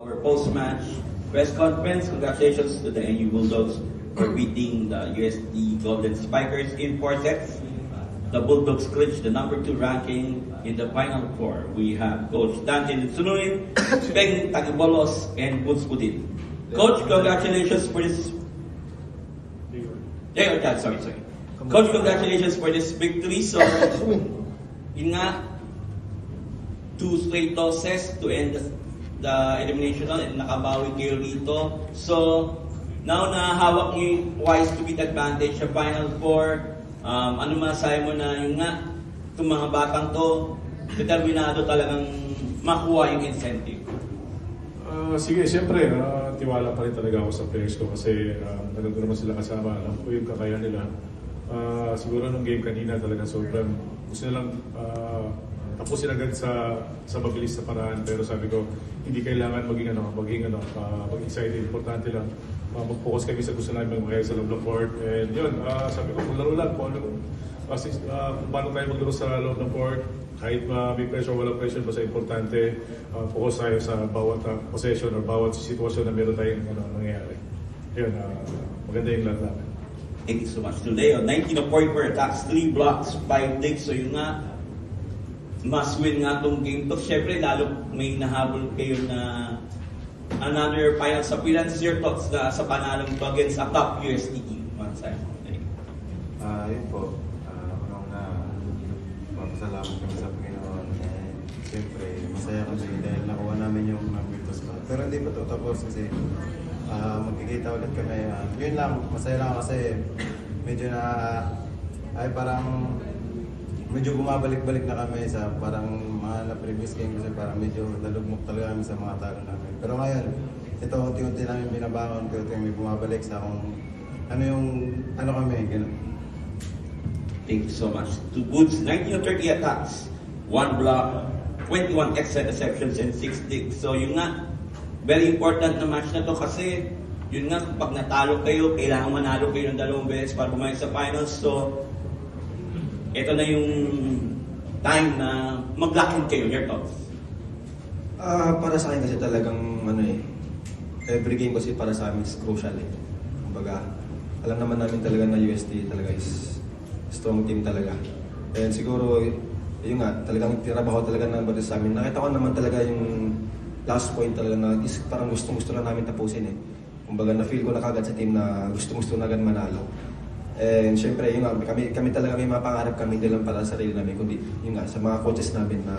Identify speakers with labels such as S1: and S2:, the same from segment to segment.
S1: Our post-match press conference, congratulations to the NU Bulldogs for beating the USD Golden Spikers in 4 sets. The Bulldogs clinched the number 2 ranking in the Final Four. We have Coach Dante Nitsunuin, Peng Tagibolos, and Boots Putin. Coach, congratulations for this... sorry. Coach, congratulations for this victory. So, yun nga, 2 straight losses to end the elimination round and nakabawi kayo rito. So, now na hawak niyo wise to beat advantage sa Final Four, ano masasabi mo na yung nga, itong mga batang to, determinado talagang makuha yung incentive?
S2: Sige, siyempre, tiwala pa rin talaga ako sa players ko kasi nandun naman sila kasama. Alam ko yung kakaya nila. Siguro nung game kanina talaga sobrang gusto nilang tapusin agad sa mabilis na paraan, pero sabi ko hindi kailangan maging excited. Importante lang mag-focus kami sa gusto namin magmahal sa loob ng court, and yun, sabi ko maglaro lang kung paano tayo maglaro sa loob ng court, kahit may pressure, walang pressure, basta importante focus tayo sa bawat possession or bawat sitwasyon na meron tayong nangyayari. Yun, maganda yung lahat namin.
S1: Thank you so much. Today, 19 of 44 attacks, 3 blocks, 5 digs. So yun nga, must win nga itong game to. Siyempre, lalo may nahabol kayo na another finals appearance. Your thoughts sa panalong to against a top USD team?
S3: Yun po. Unang na magpasalamat kami sa Panginoon. Siyempre, masaya kami dahil nakuha namin yung number 2 spot. Pero hindi pa ito tapos kasi magkikita ulit kami. Yun lang, masaya lang kasi medyo parang medyo bumabalik-balik na kami sa parang mga na-previous game kasi parang medyo nalugmok talaga kami sa mga talo namin. Pero ngayon, ito unti-unti namin binabangon, unti-unti kami bumabalik sa kung ano kami, gano'n.
S1: Thank you so much. 2 boots, 19 of 30 attacks, 1 block, 21 extra interceptions, and 6 digs. So yun nga, very important na match na to kasi yun nga, pag natalo kayo, kailangan manalo kayo ng 2 beses para bumalik sa finals. So, ito na yung time na mag-lock-in kayo. Your thoughts?
S4: Para sa akin kasi talagang every game kasi para sa amin is crucial eh. Kumbaga, alam naman namin talaga na USD talaga is strong team talaga. And siguro, yun nga, talagang tirabaho talaga ng bata sa amin. Nakita ko naman talaga yung last point talaga na is parang gustong-gusto na namin tapusin eh. Kumbaga, na-feel ko na kagad sa team na gustong-gusto na agad manalo. And syempre, yun nga, kami talaga may mga pangarap kami, hindi lang para sa sarili namin, kundi yun nga, sa mga coaches namin na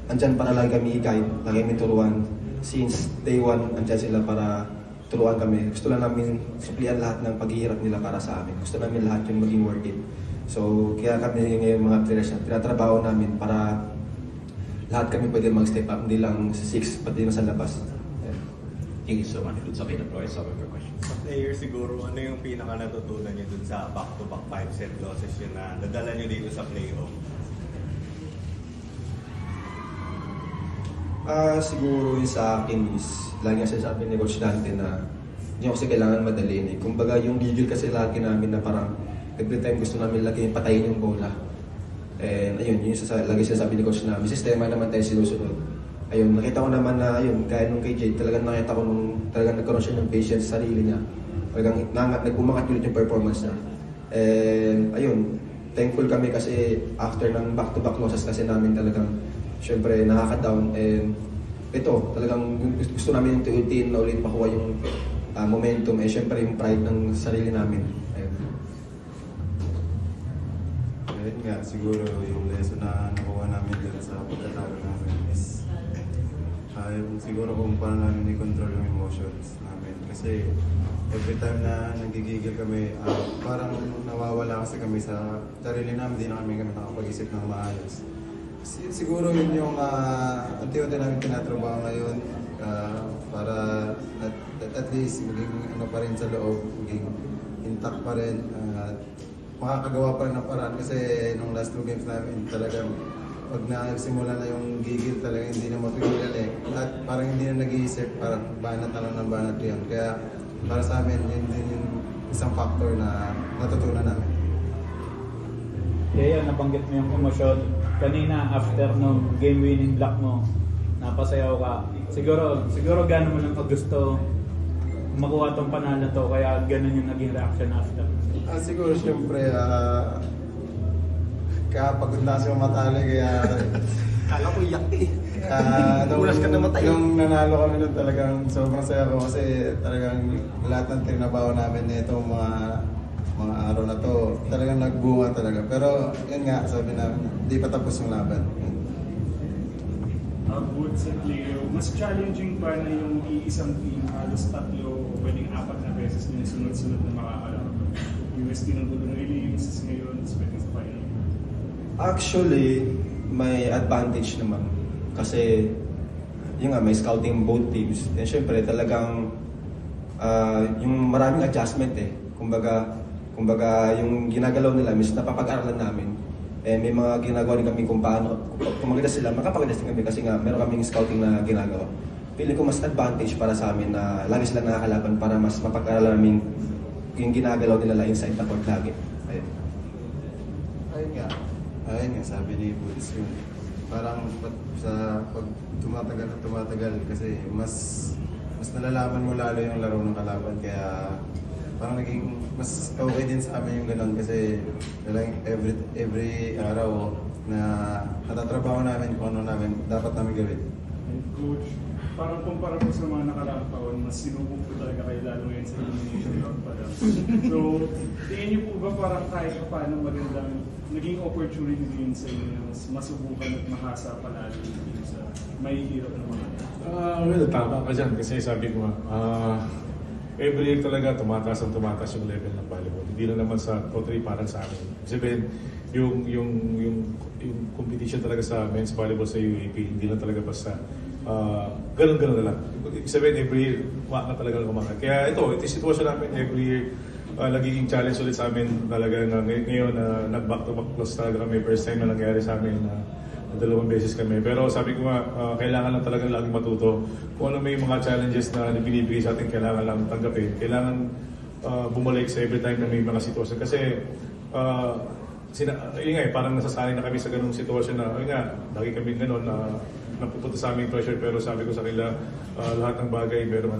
S4: andyan para lagi kami i-guide, lagi kami turuan. Since day 1, andyan sila para turuan kami. Gusto lang namin suplian lahat ng paghihirap nila para sa amin. Gusto namin lahat yung maging worth it. So, kaya kami ngayon mga players na tinatrabaho namin para lahat kami pwede mag-step up, hindi lang sa 6, pati na sa labas. Yeah.
S1: Thank you so much. Good sabi na floor is open for questions.
S5: Sa player siguro, ano yung pinaka natutunan nyo dun sa back-to-back 5-set losses yun na nadala nyo dito sa playoff?
S4: Siguro yung sa akin is, lagi nga sinasabi ni Coach Dante na hindi kasi kailangan madaliin eh. Kumbaga yung gigil kasi lagi namin na parang every time gusto namin lagi patayin yung bola. And ayun, yung lagi sinasabi ni Coach na may sistema naman tayo sinusunod. Ayun, nakita ko naman na ayun, kaya nung kay Jade, talagang nakita ko nung talagang nagkaroon siya ng patience sa sarili niya. Talagang nag-umangat ulit yung performance niya. And ayun, thankful kami kasi after ng back-to-back losses kasi namin talagang syempre nakaka-down. And ito, talagang gusto namin yung tiutin na ulit makuha yung momentum. Eh syempre yung pride ng sarili namin.
S3: Ayun nga, siguro yung lesson na nakuha namin dun sa pagkatalo namin is siguro kung paano namin i-control yung emotions namin. Kasi every time na nagigigil kami, parang nawawala kasi kami sa sarili namin, di na kami nakapag-isip ng maayos. Siguro yun yung unti-unti namin tinatrabaho ngayon para at least maging pa rin sa loob, maging intact pa rin, makakagawa pa rin ng paraan kasi nung last 2 games namin talagang pag nagsimula na yung gigil talaga hindi na mapigilan eh. At parang hindi na nag-iisip, parang banat na lang ng banat yun. Kaya para sa amin, yun din yung isang factor na natutunan namin.
S6: Kaya nabanggit mo yung emosyon. Kanina after nung game winning block mo, napasayaw ka. Siguro gano'n mo lang gusto makuha tong panalo to, kaya ganun yung naging reaction after.
S3: Siguro siyempre, kaya pagod na kasi matalo, kaya
S4: Kala ko iyak eh.
S3: Ulas
S4: ka na matay.
S3: Yung nanalo kami nun talagang sobrang saya ko kasi talagang lahat ng trinabaho namin na itong mga araw na to talagang nagbunga talaga. Pero yun nga, sabi namin, hindi pa tapos yung laban.
S7: Woods at Leo, mas challenging ba na yung iisang team halos 3 o pwedeng 4 na beses yung sunod-sunod na makakalaban? UST ng Golden Aliens, ngayon, pwedeng sa final.
S4: Actually, may advantage naman. Kasi, yun nga, may scouting both teams. And syempre, talagang yung maraming adjustment eh. Kumbaga, yung ginagalaw nila, mis napapag-aralan namin. Eh, may mga ginagawa rin kami kung paano, kung maganda sila, makapaganda din kami kasi nga, meron kaming scouting na ginagawa. Feeling ko mas advantage para sa amin na lagi sila nakakalaban para mas mapag-aralan namin yung ginagalaw nila inside the court lagi. Ayun.
S3: Ayun nga, sabi ni Buddhist yun. Parang pag tumatagal kasi mas nalalaman mo lalo yung laro ng kalaban, kaya parang naging mas okay din sa amin yung ganun kasi every araw na natatrabaho namin kung ano namin dapat namin gawin.
S7: And coach, parang kumpara po sa mga nakaraang taon, mas sinubok po talaga kayo lalo ngayon sa elimination round pa lang. So, tingin niyo po ba parang kahit paano magandang naging opportunity din sa inyo masubukan at mahasa palalo sa may hirap na mga
S2: Well, tama ka dyan kasi sabi ko nga, every year talaga tumataas yung level ng volleyball. Hindi lang naman sa Pro 3 parang sa amin. Sabihin, yung competition talaga sa men's volleyball sa UAP, hindi lang talaga basta ganun-ganun na lang. Ibig sabihin, every year, na talaga kumakas. Kaya ito yung sitwasyon namin every year, nagiging challenge ulit sa amin talaga na ngayon nag-back-to-back loss talaga kami. First time na nangyari sa amin na 2 beses kami. Pero sabi ko nga, kailangan lang talaga laging matuto. Kung ano may mga challenges na binibigay sa atin, kailangan lang tanggapin. Kailangan bumalik sa every time na may mga sitwasyon. Kasi, yun nga parang nasasanay na kami sa ganung sitwasyon na, yun nga, lagi kami ganun na napupunta sa aming pressure. Pero sabi ko sa kanila, lahat ng bagay, meron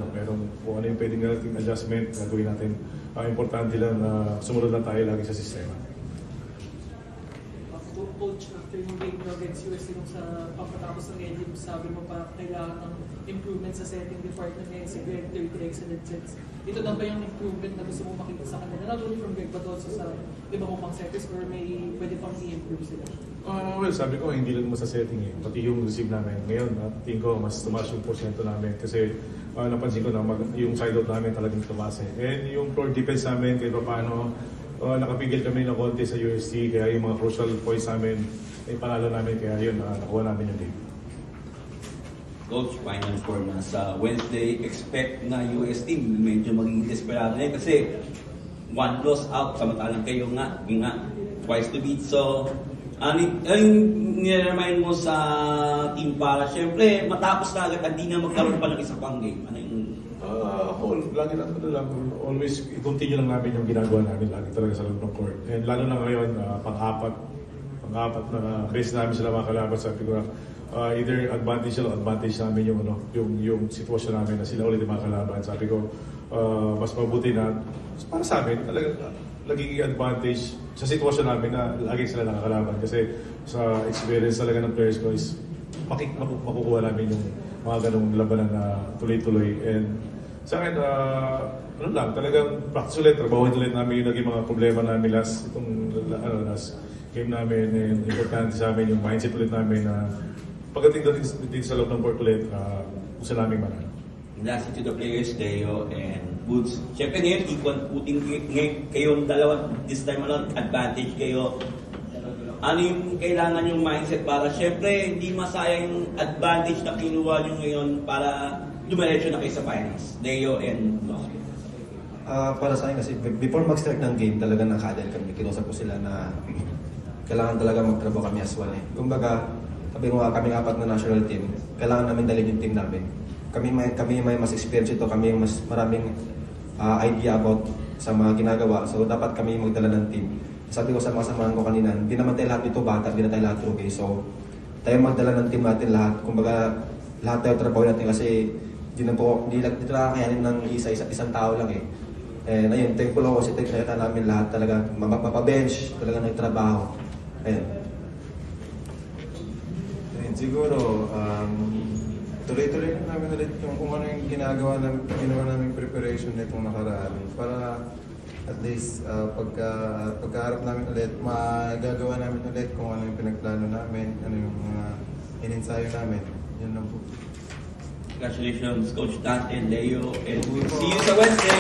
S2: kung ano yung pwedeng natin adjustment, gagawin natin. Importante lang na sumunod lang tayo lagi sa sistema.
S8: Coach, after yung game nyo against USC nung sa pagkatapos ng game, sabi mo pa kailangan ng improvement sa setting department ngayon si Greg, 30 excellent sets. Ito na ba yung improvement na gusto mo makita sa kanila? Not only from Greg but also sa iba mo pang setters or may pwede pang i-improve sila?
S2: Well, sabi ko, hindi lang naman sa setting eh. Pati yung receive namin. Ngayon, tingin ko, mas tumaas yung porsyento namin. Kasi napansin ko na yung side out namin talagang tumaas eh. And yung floor defense namin, kahit pa paano, nakapigil kami ng konti sa UST. Kaya yung mga crucial points namin, ay panalo namin. Kaya yun, nakuha namin yung game.
S1: Coach, final score na sa Wednesday. Expect na UST medyo maging desperado na kasi 1 loss out. Samantalang kayo nga, twice to beat. So, ano niremind mo sa team para siyempre matapos na agad hindi na magkaroon pa ng isa pang game? Ano yung...
S2: Ako, lagi lang, always i-continue lang namin yung ginagawa namin lagi talaga sa loob ng court. And lalo na ngayon, pang-apat na base namin sila makakalaban. Sabi ko either advantage namin yung sitwasyon namin na sila ulit yung makakalaban. Sabi ko, mas mabuti na para sa amin, talaga nagiging advantage sa sitwasyon namin na lagi sila nakakalaban. Kasi sa experience talaga ng players ko is makukuha namin yung mga ganong labanan na tuloy-tuloy. And sa akin, talagang practice ulit, trabahuin ulit namin yung naging mga problema namin last game namin. And importante sa amin yung mindset ulit namin na pagdating dito sa loob ng court ulit, gusto namin manalo.
S1: Last to the players, Leo and Woods. Siyempre ngayon, equal puting kayong dalawa, this time around, advantage kayo. Ano yung kailangan yung mindset para siyempre hindi masayang yung advantage na kinuha nyo ngayon para dumiretso na kayo sa finals? Leo and Woods.
S4: Para sa akin kasi, before mag-start ng game, talaga nakadal kami. Kinusap ko sila na kailangan talaga magtrabaho kami as one eh. Kumbaga, sabi ko nga, kaming 4 na national team, kailangan namin dalhin yung team namin. Kami may mas experience ito, kami mas maraming idea about sa mga ginagawa. So dapat kami magdala ng team. Sabi ko sa mga samahan ko kanina, hindi naman tayo lahat dito bata, hindi na tayo lahat rookie. So tayo magdala ng team natin lahat. Kumbaga lahat tayo trabaho natin kasi hindi dito nakakayanin ng isang tao lang eh. And ayun, thankful ako kasi nakita namin lahat talaga mapabench, talaga nagtrabaho. Ayun.
S3: Ayun, siguro, tuloy-tuloy na namin ulit kung ano yung ginawa namin preparation nitong nakaraan para at least pagkaharap namin ulit, magagawa namin ulit kung ano yung pinagplano namin, ano yung mga ininsayo namin. Yun lang po.
S1: Congratulations, Coach Dante, Leo, and we'll see you sa Wednesday.